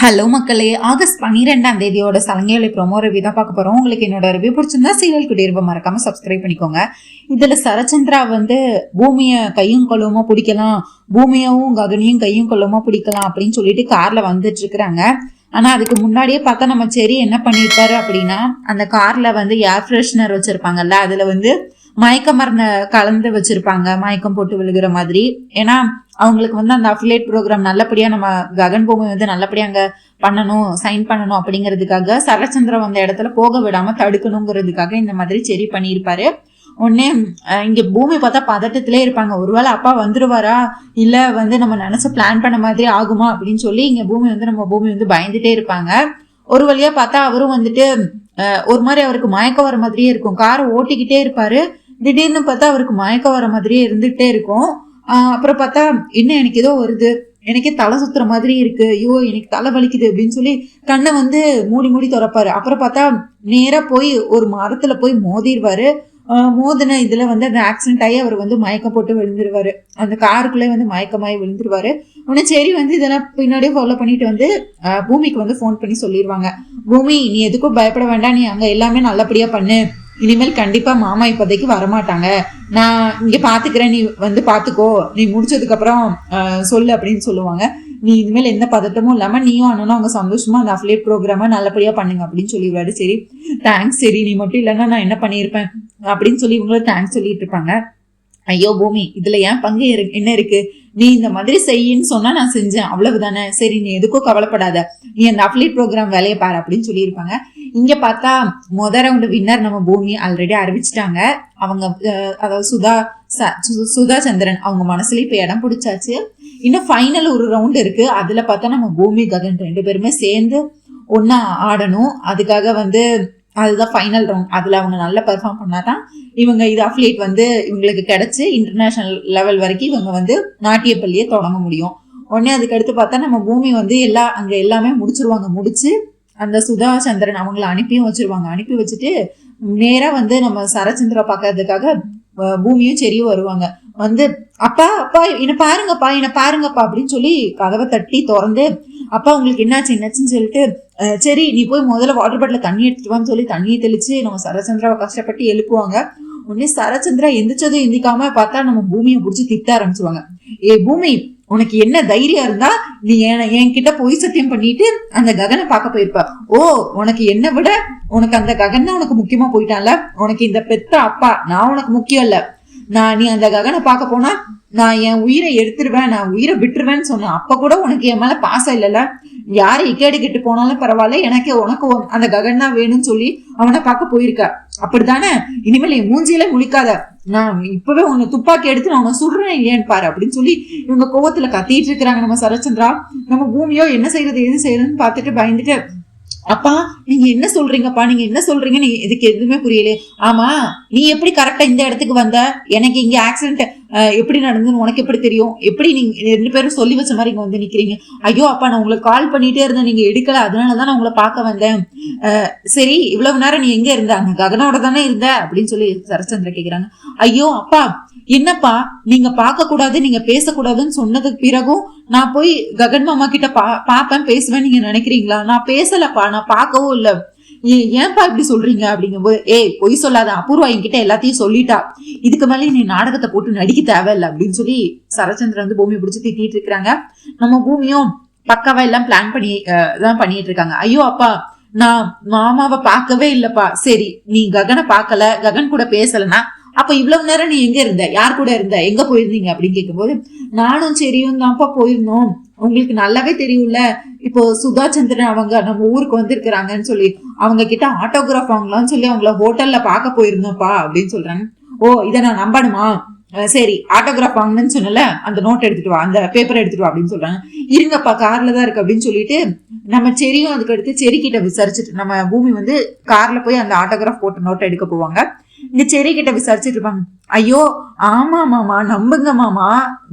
Hello மக்களே, August 12 சலங்கையோட promo review தான் பார்க்க போறோம். உங்களுக்கு என்னோட ரிவ்யூ பிடிச்சிருந்தா சீரியல் குடியிருப்ப மறக்காம சப்ஸ்கிரைப் பண்ணிக்கோங்க. இதுல சரச்சந்திரா பூமிய கையும் கொள்ளுமா பிடிக்கலாம், பூமியாவும் ககனையும் கையும் கொள்ளுமா பிடிக்கலாம் அப்படின்னு சொல்லிட்டு கார்ல வந்துட்டு இருக்கிறாங்க. ஆனா அதுக்கு முன்னாடியே பார்த்தா நம்ம செரி என்ன பண்ணிருப்பாரு அப்படின்னா, அந்த கார்ல ஏர் ஃப்ரெஷ்னர் வச்சிருப்பாங்கல்ல, அதுல மயக்க மருந்து கலந்து வச்சிருப்பாங்க, மயக்கம் போட்டு விழுகிற மாதிரி. ஏன்னா அவங்களுக்கு அந்த அஃபிலியேட் ப்ரோக்ராம் நல்லபடியா நம்ம ககன் பூமி நல்லபடியா அங்க பண்ணணும், சைன் பண்ணணும் அப்படிங்கிறதுக்காக சரச்சந்திரன் அந்த இடத்துல போக விடாம தடுக்கணுங்கிறதுக்காக இந்த மாதிரி செரி பண்ணியிருப்பாரு. உடனே இங்க பூமி பார்த்தா பதட்டத்திலே இருப்பாங்க. ஒருவேளை அப்பா வந்துருவாரா, இல்ல நம்ம நினைச்ச பிளான் பண்ண மாதிரி ஆகுமா அப்படின்னு சொல்லி இங்க நம்ம பூமி பயந்துட்டே இருப்பாங்க. ஒரு வழியா பார்த்தா அவரும் ஒரு மாதிரி அவருக்கு மயக்கம் வர மாதிரியே இருக்கும். காரை ஓட்டிக்கிட்டே இருப்பாரு. திடீர்னு பார்த்தா அவருக்கு மயக்கம் வர மாதிரியே இருந்துகிட்டே இருக்கும். அப்புறம் பார்த்தா என்ன எனக்கு ஏதோ வருது, எனக்கே தலை சுத்துற மாதிரி இருக்கு, ஐயோ எனக்கு தலை வலிக்குது அப்படின்னு சொல்லி கண்ணை மூடி திறப்பாரு. அப்புறம் பார்த்தா நேரா போய் ஒரு மரத்துல போய் மோதிடுவாரு. மோதின இதுல அந்த ஆக்சிடென்ட் ஆகி அவர் மயக்கம் போட்டு விழுந்துருவாரு. அந்த காருக்குள்ளே மயக்கமாயி விழுந்துருவாரு. உடனே சரி இதெல்லாம் பின்னாடியே ஃபாலோ பண்ணிட்டு பூமிக்கு ஃபோன் பண்ணி சொல்லிடுவாங்க, பூமி நீ எதுக்கும் பயப்பட வேண்டாம், நீ அங்க எல்லாமே நல்லபடியா பண்ணு, இனிமேல் கண்டிப்பா மாமா இப்போதைக்கு வரமாட்டாங்க, நான் இங்க பாத்துக்கிறேன், நீ பாத்துக்கோ, நீ முடிச்சதுக்கு அப்புறம் சொல்லு அப்படின்னு சொல்லுவாங்க. நீ இனிமேல் எந்த பதட்டமும் இல்லாம நீயும் அண்ணனும் அவங்க சந்தோஷமா அந்த அஃபிலியேட் ப்ரோக்ராம நல்லபடியா பண்ணுங்க அப்படின்னு சொல்லிடுவாரு. சரி தேங்க்ஸ், சரி நீ மட்டும் இல்லைன்னா நான் என்ன பண்ணியிருப்பேன் அப்படின்னு சொல்லி இவங்களும் தேங்க்ஸ் சொல்லிட்டு இருப்பாங்க. ஐயோ பூமி, இதுல ஏன் பங்கு என்ன இருக்கு, நீ இந்த மாதிரி செய்யின்னு சொன்னா நான் செஞ்சேன், அவ்வளவுதானே, சரி நீ எதுக்கும் கவலைப்படாத, நீ அந்த அஃபிலியேட் ப்ரோக்ராம் வேலையை பாரு அப்படின்னு சொல்லியிருப்பாங்க. இங்க பார்த்தா ரவுண்ட் வின்னர் நம்ம பூமி ஆல்ரெடி அறிவிச்சிட்டாங்க. அவங்க அதாவது சுதா சந்திரன் அவங்க மனசுல இப்ப இடம் பிடிச்சாச்சு. இன்னும் ஃபைனல் ஒரு ரவுண்ட் இருக்கு. அதுல பார்த்தா நம்ம பூமி ககன் 2 பேருமே சேர்ந்து ஒன்னா ஆடணும். அதுக்காக அதுதான் ஃபைனல் ரவுண்ட். அதுல அவங்க நல்லா பெர்ஃபார்ம் பண்ணாதான் இவங்க இது அஃபிலியேட் இவங்களுக்கு கிடைச்சு இன்டர்நேஷனல் லெவல் வரைக்கும் இவங்க நாட்டிய பள்ளியை தொடங்க முடியும். உடனே அதுக்கு அடுத்து பார்த்தா நம்ம பூமி அங்க எல்லாமே முடிச்சிருவாங்க. முடிச்சு அந்த சுதா சந்திரன் அவங்கள அனுப்பியும் வச்சிருவாங்க. அனுப்பி வச்சுட்டு நேரா நம்ம சரச்சந்திரா பாக்கிறதுக்காக பூமியும் செரியும் வருவாங்க. அப்பா அப்பா என்ன பாருங்கப்பா அப்படின்னு சொல்லி கதவை தட்டி திறந்து, அப்பா உங்களுக்கு என்னாச்சுன்னு சொல்லிட்டு, சரி நீ போய் முதல்ல வாட்டர் பாட்டில தண்ணி எடுத்துட்டு சொல்லி தண்ணியை தெளிச்சு நம்ம சரச்சந்திராவை கஷ்டப்பட்டு எழுப்புவாங்க. உடனே சரச்சந்திரா எந்திரிச்சதும் எந்திக்காம பார்த்தா நம்ம பூமியை பிடிச்சி திட்ட ஆரம்பிச்சுவாங்க. ஏ பூமி, உனக்கு என்ன தைரியம் இருந்தா நீ என்கிட்ட பொய் சத்தியம் பண்ணிட்டு அந்த ககனை பார்க்க போயிருப்ப. ஓ, உனக்கு என்ன விட உனக்கு அந்த ககன் தான் உனக்கு முக்கியமா போயிட்டான்ல, உனக்கு இந்த பெத்த அப்பா நான் உனக்கு முக்கியம் இல்ல, நீ அந்த ககனை பார்க்க போனா நான் என் உயிரை எடுத்துருவேன், நான் உயிரை விட்டுருவேன்னு சொன்னேன். அப்ப கூட உனக்கு என் மேல பாசம் இல்லைல்ல, யாரு இக்கேடு கெட்டு போனாலும் பரவாயில்ல, உனக்கு அந்த ககன் தான் வேணும்னு சொல்லி அவனை பார்க்க போயிருக்க, அப்படித்தானே, இனிமேல் என் மூஞ்சியில முழிக்காத, நான் இப்பவே உன்னை துப்பாக்கி எடுத்து நான் உன்னை சுடுறேன் இல்லையான்னு பாரு அப்படின்னு சொல்லி இவங்க கோவத்துல கத்திட்டு இருக்கிறாங்க. நம்ம சரச்சந்திரா நம்ம பூமியோ என்ன செய்யறது எது செய்யறதுன்னு பார்த்துட்டு பயந்துட்டு, அப்பா நீங்க என்ன சொல்றீங்கப்பா, நீங்க என்ன சொல்றீங்க, நீங்க இதுக்கு எதுவுமே புரியல. ஆமா, நீ எப்படி கரெக்டா இந்த இடத்துக்கு வந்த, எனக்கு இங்க ஆக்சிடென்ட் எப்படி நடந்ததுன்னு உனக்கு எப்படி தெரியும், எப்படி நீங்க 2 பேரும் சொல்லி வச்ச மாதிரி இங்க நிக்கிறீங்க. ஐயோ அப்பா, நான் உங்களுக்கு கால் பண்ணிட்டே இருந்தேன், நீங்க எடுக்கல, அதனாலதான் நான் உங்களை பார்க்க வந்தேன். சரி இவ்வளவு நேரம் நீ எங்க இருந்த, அந்த ககனோட தானே இருந்த அப்படின்னு சொல்லி சரச்சந்திர கேக்குறாங்க. ஐயோ அப்பா, என்னப்பா நீங்க பார்க்க கூடாது, நீங்க பேசக்கூடாதுன்னு சொன்னதுக்கு பிறகும் நான் போய் ககன் மாமா கிட்ட பாப்பேன் பேசுவேன் நீங்க நினைக்கிறீங்களா? நான் பேசலப்பா, நான் பார்க்கவும் இல்ல, ஏன்பா இப்படி சொல்றீங்க அப்படிங்கும்போது, பொய் சொல்லாத, அபூர்வா என்கிட்ட எல்லாத்தையும் சொல்லிட்டா, இதுக்கு மேலே நீ நாடகத்தை போட்டு நடிக்க தேவையில்லை அப்படின்னு சொல்லி சரச்சந்திரன் பூமியை பிடிச்சி திட்டிட்டு இருக்கிறாங்க. நம்ம பூமியும் பக்காவா எல்லாம் பிளான் பண்ணி தான் பண்ணிட்டு இருக்காங்க. ஐயோ அப்பா, நான் மாமாவை பார்க்கவே இல்லப்பா, சரி நீ ககனை பார்க்கல, ககன் கூட பேசலன்னா அப்ப இவ்வளவு நேரம் நீ எங்க இருந்த, யார் கூட இருந்த, எங்க போயிருந்தீங்க அப்படின்னு கேட்கும்போது, நானும் சரியும் தான்ப்பா போயிருந்தோம், உங்களுக்கு நல்லாவே தெரியும்ல, இப்போ சுதா சந்திரன் அவங்க நம்ம ஊருக்கு வந்திருக்கிறாங்கன்னு சொல்லி அவங்க கிட்ட ஆட்டோகிராஃப் வாங்கலாம்னு சொல்லி அவங்கள ஹோட்டல்ல பார்க்க போயிருந்தோம்ப்பா அப்படின்னு சொல்றாங்க. ஓ, இதை நான் நம்பணுமா, சரி ஆட்டோகிராஃப் வாங்கணும்னு சொன்னல, அந்த நோட் எடுத்துட்டு வா, அந்த பேப்பர் எடுத்துட்டு வா அப்படின்னு சொல்றாங்க. இருங்கப்பா கார்ல தான் இருக்கு அப்படின்னு சொல்லிட்டு நம்ம செரியும் அதுக்கு அடுத்து செரி கிட்ட விசாரிச்சுட்டு நம்ம பூமி கார்ல போய் அந்த ஆட்டோகிராஃப் போட்ட நோட்டை எடுக்க போவாங்க. இங்க செரி கிட்ட விசாரிச்சுட்டு இருப்பாங்க. ஐயோ ஆமா மாமா, நம்புங்க மாமா,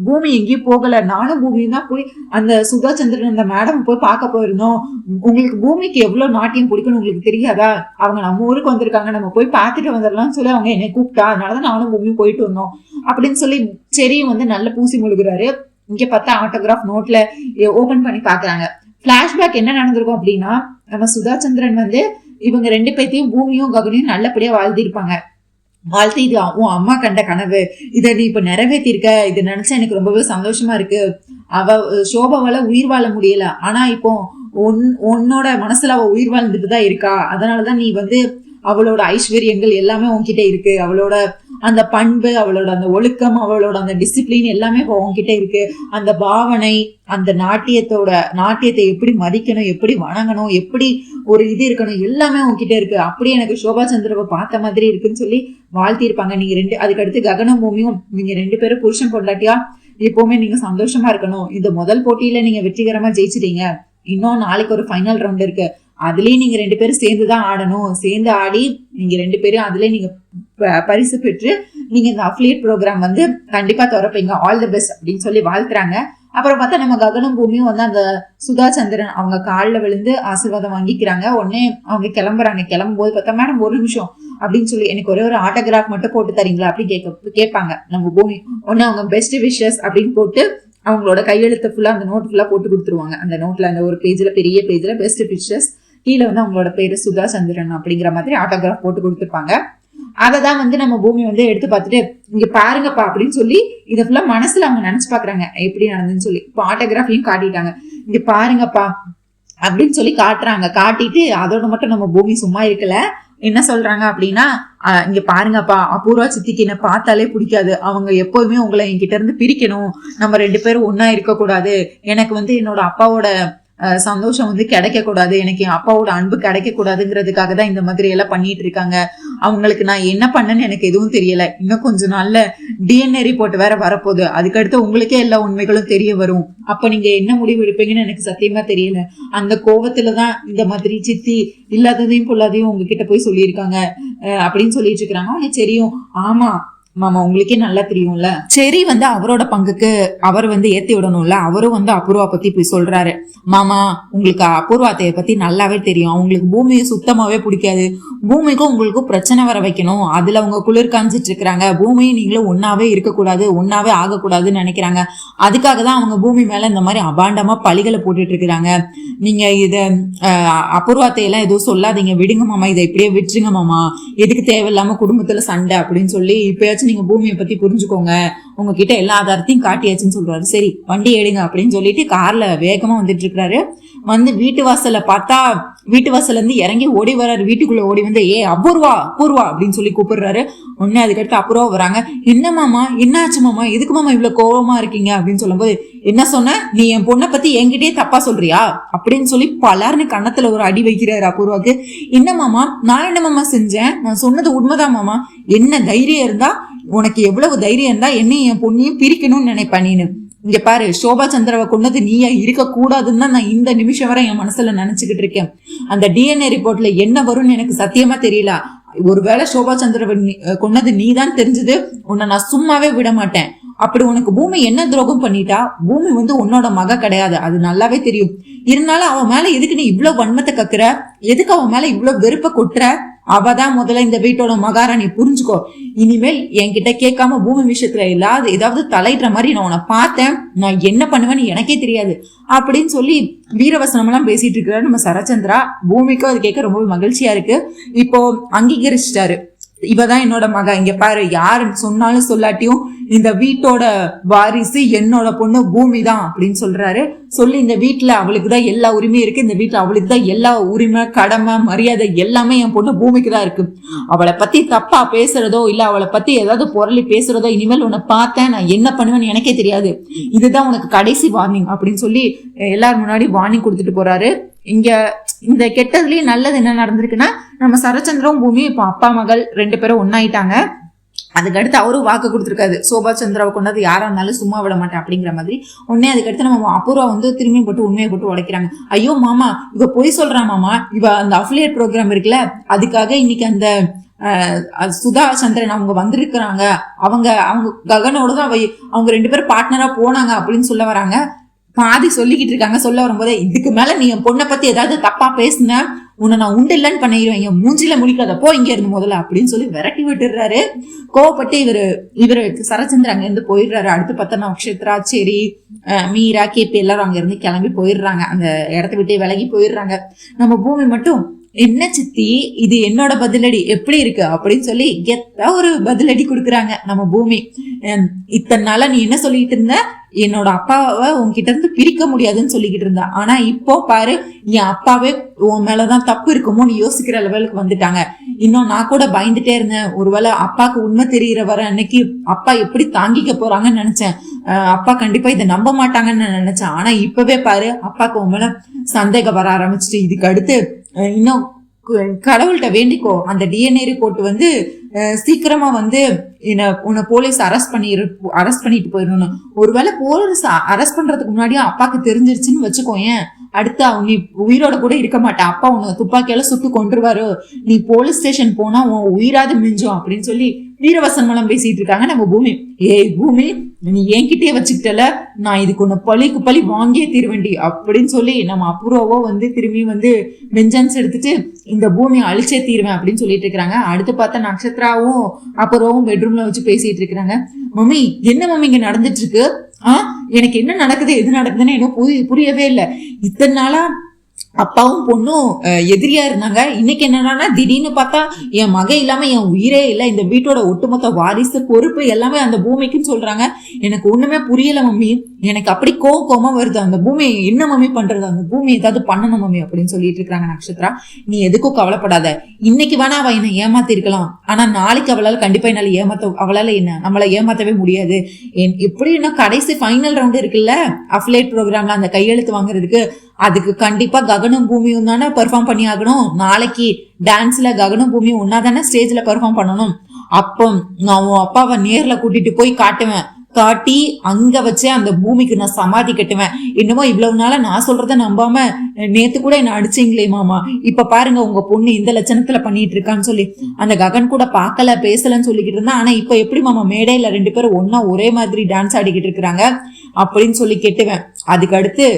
பூமி எங்கேயும் போகல, நானும் பூமியும் தான் போய் அந்த சுதா சந்திரன் அந்த மேடம் போய் பார்க்க போயிருந்தோம். உங்களுக்கு பூமிக்கு எவ்வளவு நாட்டியம் பிடிக்கணும் உங்களுக்கு தெரியாதா, அவங்க நம்ம ஊருக்கு வந்திருக்காங்க, நம்ம போய் பார்த்துட்டு வந்துடலாம்னு சொல்லி அவங்க என்னை கூப்பிட்டா, அதனாலதான் நானும் பூமியும் போயிட்டு வந்தோம் அப்படின்னு சொல்லி செரியும் நல்ல பூசி முழுகிறாரு. இங்க பார்த்தா ஆட்டோகிராஃப் நோட்ல ஓபன் பண்ணி பாக்குறாங்க. பிளாஷ்பேக் என்ன நடந்திருக்கும் அப்படின்னா, நம்ம சுதா சந்திரன் வந்து இவங்க 2 பேத்தையும் பூமியும் ககனையும் நல்லபடியா வாழ்த்திருப்பாங்க. வாழ்த்து இது உன் அம்மா கண்ட கனவு, இதை நீ இப்ப நிறைவேற்றிருக்க, இதை நினைச்சா எனக்கு ரொம்பவே சந்தோஷமா இருக்கு. சோபாவால உயிர் வாழ முடியல, ஆனா இப்போ உன்னோட மனசுல அவ உயிர் வாழ்ந்துட்டுதான் இருக்கா. அதனாலதான் நீ வந்து அவளோட ஐஸ்வர்யங்கள் எல்லாமே உன்கிட்ட இருக்கு. அவளோட அந்த பண்பு, அவளோட அந்த ஒழுக்கம், அவளோட அந்த டிசிப்ளின் எல்லாமே உன்கிட்ட இருக்கு. அந்த பாவனை, அந்த நாட்டியத்தை எப்படி மதிக்கணும், எப்படி வணங்கணும், எப்படி ஒரு இது இருக்கணும், எல்லாமே உன்கிட்ட இருக்கு. அப்படியே எனக்கு சோபா சந்திரவை பார்த்த மாதிரி இருக்குன்னு சொல்லி வாழ்த்திருப்பாங்க. நீங்க அதுக்கடுத்து ககனம் பூமியும் நீங்க 2 பேரும் புருஷன் பொண்டாட்டியா எப்பவுமே நீங்க சந்தோஷமா இருக்கணும். இந்த முதல் போட்டியில நீங்க வெற்றிகரமா ஜெயிச்சிட்டீங்க. இன்னும் நாளைக்கு ஒரு ஃபைனல் ரவுண்ட் இருக்கு. அதுலயும் நீங்க 2 பேரும் சேர்ந்துதான் ஆடணும். சேர்ந்து ஆடி நீங்க 2 பேரும் அதுல நீங்க பரிசு பெற்று நீங்க இந்த அஃபிலியேட் ப்ரோக்ராம் வந்து கண்டிப்பா திறப்பீங்க. ஆல் தி பெஸ்ட் அப்படின்னு சொல்லி வாழ்த்துறாங்க. அப்புறம் பார்த்தா நம்ம ககனம் பூமியும் வந்து அந்த சுதா சந்திரன் அவங்க காலில் விழுந்து ஆசீர்வாதம் வாங்கிக்கிறாங்க. உடனே அவங்க கிளம்புறாங்க. கிளம்பும் போது பார்த்தா, மேடம் ஒரு நிமிஷம் அப்படின்னு சொல்லி எனக்கு ஒரே ஒரு ஆட்டோகிராஃப் மட்டும் போட்டு தரீங்களா அப்படின்னு கேட்பாங்க நம்ம பூமி. உடனே அவங்க பெஸ்ட் விஷஸ் அப்படின்னு போட்டு அவங்களோட கையெழுத்து ஃபுல்லா அந்த நோட் ஃபுல்லா போட்டு கொடுத்துருவாங்க. அந்த நோட்ல அந்த ஒரு பேஜ்ல, பெரிய பேஜ்ல பெஸ்ட் விஷஸ், கீழே வந்து அவங்களோட பேரு சுதா சந்திரன் அப்படிங்கிற மாதிரி ஆட்டோகிராஃப் போட்டு கொடுத்துருப்பாங்க. அததான் வந்து நம்ம பூமி வந்து எடுத்து பார்த்துட்டு, இங்க பாருங்கப்பா அப்படின்னு சொல்லி இதை ஃபுல்லா மனசுல அவங்க நினைச்சு பாக்குறாங்க எப்படி நடந்துன்னு சொல்லி. இப்போ ஆட்டோகிராஃபையும் காட்டிட்டாங்க. இங்க பாருங்கப்பா அப்படின்னு சொல்லி காட்டுறாங்க. காட்டிட்டு அதோட மட்டும் நம்ம பூமி சும்மா இருக்கல. என்ன சொல்றாங்க அப்படின்னா, இங்க பாருங்கப்பா, அபூர்வா சித்திக்கு என்ன பார்த்தாலே பிடிக்காது. அவங்க எப்போதுமே உங்களை என்கிட்ட இருந்து பிரிக்கணும். நம்ம 2 பேரும் ஒன்னா இருக்க கூடாது. எனக்கு வந்து என்னோட அப்பாவோட சந்தோஷம் வந்து கிடைக்க கூடாது, எனக்கு என் அப்பாவோட அன்பு கிடைக்க கூடாதுங்கிறதுக்காக தான் இந்த மாதிரி எல்லாம் பண்ணிட்டு இருக்காங்க. அவங்களுக்கு நான் என்ன பண்ணேன்னு எனக்கு எதுவும் தெரியல. இன்னும் கொஞ்ச நாள்ல DNA ரிப்போர்ட் வேற வரப்போகுது. அதுக்கடுத்து உங்களுக்கே எல்லா உண்மைகளும் தெரிய வரும். அப்ப நீங்க என்ன முடிவு எடுப்பீங்கன்னு எனக்கு சத்தியமா தெரியல. அந்த கோவத்துலதான் இந்த மாதிரி சித்தி இல்லாததையும் பொல்லாதையும் உங்ககிட்ட போய் சொல்லியிருக்காங்க அப்படின்னு சொல்லிட்டு இருக்கிறாங்க. சரியும், ஆமா மாமா, உங்களுக்கே நல்லா தெரியும்ல. சரி வந்து அவரோட பங்குக்கு அவர் வந்து ஏத்தி விடணும்ல. அவரும் வந்து அபூர்வா பத்தி போய் சொல்றாரு. மாமா, உங்களுக்கு அபூர்வாத்தைய பத்தி நல்லாவே தெரியும். அவங்களுக்கு பூமியை சுத்தமாவே பிடிக்காது. பூமிக்கும் உங்களுக்கும் பிரச்சனை வர வைக்கணும். அதுல அவங்க குளிர் காஞ்சிட்டு இருக்கிறாங்க. பூமியும் நீங்களும் ஒன்னாவே இருக்கக்கூடாது, ஒன்னாவே ஆகக்கூடாதுன்னு நினைக்கிறாங்க. அதுக்காக தான் அவங்க பூமி மேல இந்த மாதிரி அபாண்டமா பழிகளை போட்டுட்டு இருக்கிறாங்க. நீங்க இத அபூர்வாத்தையெல்லாம் எதுவும் சொல்லாதீங்க, விடுங்க மாமா, இதை இப்படியே விட்டுருங்க மாமா, எதுக்கு தேவையில்லாம குடும்பத்துல சண்டை அப்படின்னு சொல்லி இப்பயாச்சும் நீங்க பூமியை பத்தி புரிஞ்சுக்கோங்க, உங்ககிட்ட எல்லா ஆதாரத்தையும் காட்டியாச்சுன்னு சொல்றாரு. சரி வண்டி எடுங்க அப்படின்னு சொல்லிட்டு கார்ல வேகமா வந்துட்டு இருக்கிறாரு. வந்து வீட்டு வாசல்ல பார்த்தா, வீட்டு வாசல்ல இருந்து இறங்கி ஓடி வர்றாரு. வீட்டுக்குள்ள ஓடி வந்து, அபூர்வா அபூர்வா அப்படின்னு சொல்லி கூப்பிடுறாரு. உடனே அதுக்கடுத்து அபூர்வா வராங்க. என்ன மாமா, என்ன ஆச்சு மாமா, எதுக்கு மாமா இவ்வளவு கோபமா இருக்கீங்க அப்படின்னு சொல்லும்போது, என்ன சொன்ன, நீ என் பொண்ணை பத்தி என்கிட்டயே தப்பா சொல்றியா அப்படின்னு சொல்லி பலர்னு கண்ணத்துல ஒரு அடி வைக்கிறாரு அபூர்வாக்கு. என்ன மாமா, நான் என்ன மாமா செஞ்சேன், நான் சொன்னது உண்மைதான் மாமா, என்ன தைரியம் இருந்தா, உனக்கு எவ்வளவு தைரியம் இருந்தா என்னையும் என் பொண்ணையும் பிரிக்கணும்னு நினைப்பா நீனு. இங்க பாரு, சோபா சந்திரவை கொண்டது நீயா இருக்க கூடாதுன்னு தான் நான் இந்த நிமிஷம் வரை என் மனசுல நினைச்சுக்கிட்டு இருக்கேன். அந்த DNA ரிப்போர்ட்ல என்ன வரும்னு எனக்கு சத்தியமா தெரியல. ஒருவேளை சோபா சந்திரவை கொண்டது நீதான் தெரிஞ்சது, உன்னை நான் சும்மாவே விட மாட்டேன். அப்படி உனக்கு பூமி என்ன துரோகம் பண்ணிட்டா, பூமி வந்து உன்னோட மக கிடையாது, அது நல்லாவே தெரியும். இருந்தாலும் அவன் மேல எதுக்கு நீ இவ்வளவு வன்மத்தை கக்குற, எதுக்கு அவன் மேல இவ்வளவு வெறுப்ப கொட்டுற? அவதான் முதல்ல இந்த வீட்டோட மகாராணி, புரிஞ்சுக்கோ. இனிமேல் என்கிட்ட கேட்காம பூமி விஷயத்துல ஏதாவது தலையிடுற மாதிரி நான் உன்னை பார்த்தேன், நான் என்ன பண்ணுவேன்னு எனக்கே தெரியாது அப்படின்னு சொல்லி வீரவசனம் எல்லாம் பேசிட்டு இருக்கிறாரு நம்ம சரச்சந்திரா. பூமிக்கும் அது கேட்க ரொம்பவே மகிழ்ச்சியா இருக்கு. இப்போ அங்கீகரிச்சிட்டாரு, இவதான் என்னோட மக, இங்க பாரு, யாரு சொன்னாலும் சொல்லாட்டியும் இந்த வீட்டோட வாரிசு என்னோட பொண்ணு பூமி தான் அப்படின்னு சொல்றாரு. சொல்லி இந்த வீட்டுல அவளுக்கு தான் எல்லா உரிமையும் இருக்கு, இந்த வீட்டுல அவளுக்கு தான் எல்லா உரிமை, கடமை, மரியாதை எல்லாமே என் பொண்ணு பூமிக்கு தான் இருக்கு. அவளை பத்தி தப்பா பேசுறதோ இல்ல அவளை பத்தி ஏதாவது பொருளி பேசுறதோ, இனிமேல் உன்னை பார்த்தேன் நான் என்ன பண்ணுவேன்னு எனக்கே தெரியாது, இதுதான் உனக்கு கடைசி வார்னிங் அப்படின்னு சொல்லி எல்லாரும் முன்னாடி வார்னிங் கொடுத்துட்டு போறாரு. இங்க இந்த கெட்டதுலயும் நல்லது என்ன நடந்திருக்குன்னா, நம்ம சரச்சந்திரவும் பூமியும் இப்போ அப்பா மகள் 2 பேரும் ஒன்னாயிட்டாங்க. அதுக்கடுத்து அவரும் வாக்கு கொடுத்துருக்காரு, சோபா சந்திராவை கொண்டாது யாரா இருந்தாலும் சும்மா விட மாட்டேன் அப்படிங்கிற மாதிரி. உடனே அதுக்கடுத்து நம்ம அபூர்வா வந்து திரும்பி போட்டு உண்மையை போட்டு உடைக்கிறாங்க. ஐயோ மாமா, இவ பொய் சொல்றா மாமா, இவ அந்த அஃபிலியேட் ப்ரோக்ராம் இருக்குல்ல, அதுக்காக இன்னைக்கு அந்த சுதா சந்திரன் அவங்க வந்திருக்கிறாங்க, அவங்க ககனோட தான் அவங்க 2 பேரும் பார்ட்னரா போனாங்க அப்படின்னு சொல்ல வராங்க. பாதி சொல்லிக்கிட்டு இருக்காங்க. சொல்ல வரும்போதே, இதுக்கு மேல நீ என் பொண்ணை பத்தி ஏதாவது தப்பா பேசுன, உன்னை நான் உண்டு இல்லைன்னு பண்ணிடுவேன், என் மூஞ்சில முடிக்காத, போ இங்க இருந்து முதல்ல அப்படின்னு சொல்லி விரட்டி விட்டுடுறாரு. கோவப்பட்டு இவரு சரச்சந்திர அங்க இருந்து போயிடுறாரு. அடுத்து பார்த்தா நக்ஷத்ரா, சரி, மீரா, கேபி எல்லாரும் அங்க இருந்து கிளம்பி போயிடுறாங்க. அந்த இடத்த விட்டு விலகி போயிடுறாங்க. நம்ம பூமி மட்டும், என்ன சித்தி இது என்னோட பதிலடி எப்படி இருக்கு அப்படின்னு சொல்லி கெத்தா ஒரு பதிலடி கொடுக்குறாங்க நம்ம பூமி. இத்தனை நாளா நீ என்ன சொல்லிட்டு இருந்த, என்னோட அப்பாவை உன்கிட்ட இருந்து பிரிக்க முடியாதுன்னு சொல்லிக்கிட்டு இருந்தா, ஆனா இப்போ பாரு என் அப்பாவே உன் மேலதான் தப்பு இருக்குமோ நீ யோசிக்கிற லெவலுக்கு வந்துட்டாங்க. இன்னும் நான் கூட பயந்துட்டே இருந்தேன், ஒருவேளை அப்பாவுக்கு உண்மை தெரிகிற வர அன்னைக்கு அப்பா எப்படி தாங்கிக்க போறாங்கன்னு நினைச்சேன். அப்பா கண்டிப்பா இதை நம்ப மாட்டாங்கன்னு நினைச்சேன். ஆனா இப்பவே பாரு அப்பாவுக்கு உன் மேல சந்தேகம் வர ஆரம்பிச்சுட்டு, இதுக்கு அடுத்து இன்னும் கடவுள்கிட்ட வேண்டிக்கோ, அந்த டிஎன்ஏ ரிப்போர்ட் வந்து சீக்கிரமா வந்து உன்னை போலீஸ் அரெஸ்ட் பண்ணிட்டு போயிடணும். ஒருவேளை போலீஸ் அரெஸ்ட் பண்றதுக்கு முன்னாடியே அப்பாக்கு தெரிஞ்சிருச்சுன்னு வச்சுக்கோயேன், அடுத்து நீ உயிரோட கூட இருக்க மாட்டேன், அப்பா உன்னை துப்பாக்கியால சுட்டு கொண்டுருவாரு, நீ போலீஸ் ஸ்டேஷன் போனா உன் உயிராது மிஞ்சும் அப்படின்னு சொல்லி வீரவசன் மூலம் பேசிட்டு இருக்காங்க நம்ம பூமி. ஏய் பூமி, நீ என்கிட்டயே வச்சுக்கிட்டல, நான் இதுக்கு ஒண்ணு பழிக்கு பழி வாங்கியே தீர்வேண்டி அப்படின்னு சொல்லி நம்ம அப்புறவோ வந்து திரும்பி வந்து வெஞ்சன்ஸ் எடுத்துட்டு இந்த பூமியை அழிச்சே தீருவேன் அப்படின்னு சொல்லிட்டு இருக்கிறாங்க. அடுத்து பார்த்தா நட்சத்திராவும் அப்புறவும் பெட்ரூம்ல வச்சு பேசிட்டு இருக்கிறாங்க. மம்மி என்ன மம்மி இங்க நடந்துட்டு இருக்கு, எனக்கு என்ன நடக்குது எது நடக்குதுன்னு என்ன புரியவே இல்லை. இத்தனை நாளா அப்பாவும் பொண்ணும் எதிரியா இருந்தாங்க, இன்னைக்கு என்னன்னா திடீர்னு பார்த்தா என் மக இல்லாம என் உயிரே இல்லை, இந்த வீட்டோட ஒட்டுமொத்த வாரிசு பொறுப்பு எல்லாமே அந்த பூமிக்குன்னு சொல்றாங்க. எனக்கு ஒண்ணுமே புரியல மம்மி, எனக்கு அப்படி கோவமா வருது. அந்த பூமி என்ன மம்மி பண்றது, அந்த பூமி ஏதாவது பண்ணணும் மம்மி அப்படின்னு சொல்லிட்டு இருக்காங்க நட்சத்திரா. நீ எதுக்கும் கவலைப்படாத, இன்னைக்கு வேணா அவ என்ன ஏமாத்தி இருக்கலாம், ஆனா நாளைக்கு அவளால கண்டிப்பா என்னால அவளால என்ன நம்மளை ஏமாத்தவே முடியாது. எப்படின்னா கடைசி ஃபைனல் ரவுண்ட் இருக்குல்ல அஃபிலேட் ப்ரோக்ராம்ல அந்த கையெழுத்து வாங்குறதுக்கு, அதுக்கு கண்டிப்பா ககனும் பூமியும் தானே பெர்ஃபார்ம் பண்ணி ஆகணும். நாளைக்கு டான்ஸ்ல ககனும் பூமியும் ஒன்னா தானே ஸ்டேஜ்ல பெர்ஃபார்ம் பண்ணணும். அப்போ நான் உன் அப்பாவை நேர்ல கூட்டிட்டு போய் காட்டுவேன், காட்டி அங்க வச்சே அந்த பூமிக்கு நான் சமாதி கட்டுவேன். என்னமோ இவ்வளவு நாள நான் சொல்றத நம்பாம நேத்து கூட என்ன அடிச்சீங்களே மாமா, இப்ப பாருங்க உங்க பொண்ணு இந்த லட்சணத்துல பண்ணிட்டு இருக்கான்னு சொல்லி அந்த ககன் கூட பாக்கல பேசலன்னு சொல்லிக்கிட்டு இருந்தா, ஆனா இப்ப எப்படி மாமா மேடையில 2 பேரும் ஒன்னா ஒரே மாதிரி டான்ஸ் ஆடிக்கிட்டு இருக்கிறாங்க அப்படின்னு சொல்லி கெட்டுவேன். அதுக்கு அடுத்து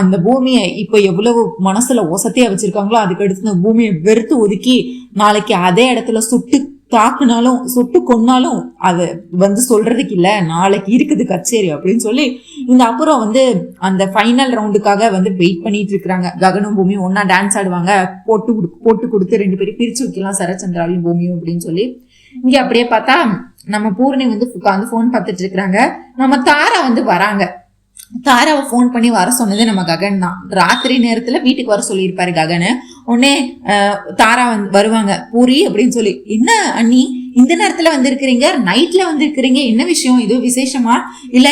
அந்த பூமியை இப்ப எவ்வளவு மனசுல ஒசத்தையா வச்சிருக்காங்களோ அதுக்கு அடுத்து அந்த பூமியை வெறுத்து ஒதுக்கி நாளைக்கு அதே இடத்துல சுட்டு தாக்குனாலும் சுட்டு கொன்னாலும் அது வந்து சொல்றதுக்கு இல்ல, நாளைக்கு இருக்குது கச்சேரி அப்படின்னு சொல்லி இந்த அப்புறம் வந்து அந்த ஃபைனல் ரவுண்டுக்காக வந்து வெயிட் பண்ணிட்டு இருக்கிறாங்க. ககனும் பூமியும் ஒன்னா டான்ஸ் ஆடுவாங்க, போட்டு கொடுத்து 2 பேரும் பிரிச்சு வைக்கலாம் சரச்சந்திராவையும் பூமியும் அப்படின்னு சொல்லி. இங்க அப்படியே பார்த்தா நம்ம பூர்ணி வந்து உட்காந்து போன் பார்த்துட்டு இருக்கிறாங்க. நம்ம தாரா வந்து வராங்க. தாராவை போன் பண்ணி வர சொன்னது நம்ம ககன் தான். ராத்திரி நேரத்துல வீட்டுக்கு வர சொல்லியிருப்பாரு ககனு. உடனே தாரா வருவாங்க. பூரி அப்படின்னு சொல்லி, என்ன அண்ணி இந்த நேரத்துல வந்திருக்கிறீங்க, நைட்ல வந்திருக்கிறீங்க, என்ன விஷயம், இது விசேஷமா இல்ல